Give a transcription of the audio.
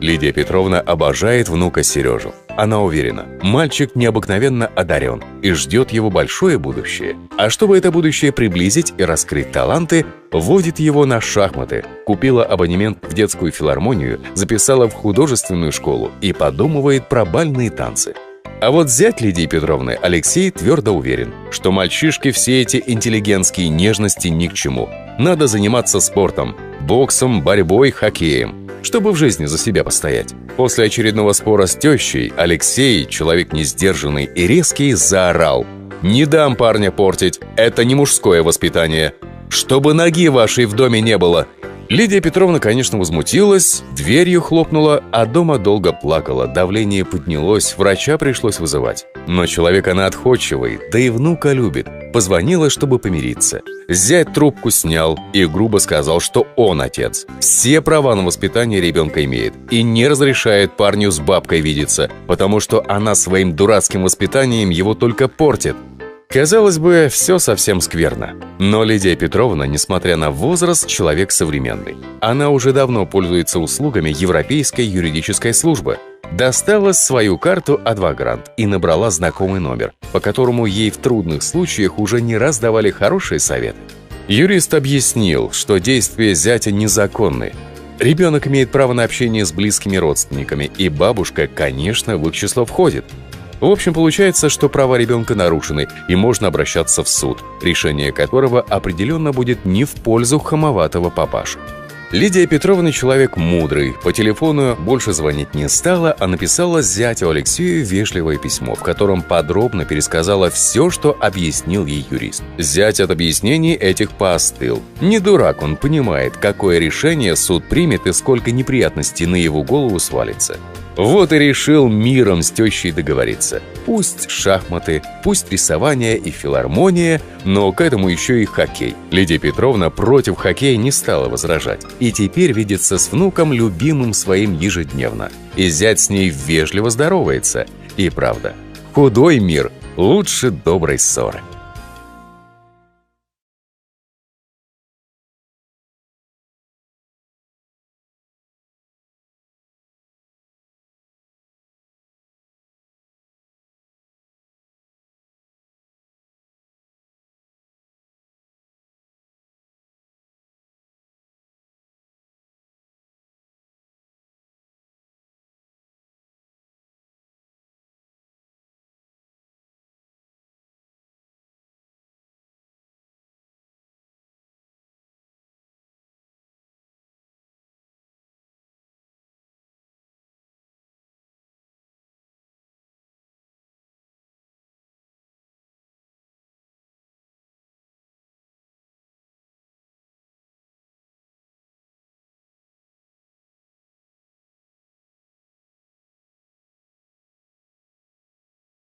Лидия Петровна обожает внука Сережу. Она уверена, мальчик необыкновенно одарен и ждет его большое будущее. А чтобы это будущее приблизить и раскрыть таланты, водит его на шахматы, купила абонемент в детскую филармонию, записала в художественную школу и подумывает про бальные танцы. А вот зять Лидии Петровны, Алексей, твердо уверен, что мальчишке все эти интеллигентские нежности ни к чему. Надо заниматься спортом, боксом, борьбой, хоккеем, чтобы в жизни за себя постоять. После очередного спора с тещей Алексей, человек несдержанный и резкий, заорал: «Не дам парня портить, это не мужское воспитание. Чтобы ноги вашей в доме не было». Лидия Петровна, конечно, возмутилась, дверью хлопнула, а дома долго плакала, давление поднялось, врача пришлось вызывать. Но человек она отходчивый, да и внука любит. Позвонила, чтобы помириться. Зять трубку снял и грубо сказал, что он отец. Все права на воспитание ребенка имеет и не разрешает парню с бабкой видеться, потому что она своим дурацким воспитанием его только портит. Казалось бы, все совсем скверно. Но Лидия Петровна, несмотря на возраст, человек современный. Она уже давно пользуется услугами Европейской юридической службы. Достала свою карту «Адвагрант» и набрала знакомый номер, по которому ей в трудных случаях уже не раз давали хорошие советы. Юрист объяснил, что действия зятя незаконны. Ребенок имеет право на общение с близкими родственниками, и бабушка, конечно, в их число входит. В общем, получается, что права ребенка нарушены, и можно обращаться в суд, решение которого определенно будет не в пользу хамоватого папашу. Лидия Петровна человек мудрый, по телефону больше звонить не стала, а написала зятю Алексею вежливое письмо, в котором подробно пересказала все, что объяснил ей юрист. Зять от объяснений этих поостыл. Не дурак, он понимает, какое решение суд примет и сколько неприятностей на его голову свалится. Вот и решил миром с тещей договориться. Пусть шахматы, пусть рисование и филармония, но к этому еще и хоккей. Лидия Петровна против хоккея не стала возражать. И теперь видится с внуком, любимым своим, ежедневно. И зять с ней вежливо здоровается. И правда, худой мир лучше доброй ссоры.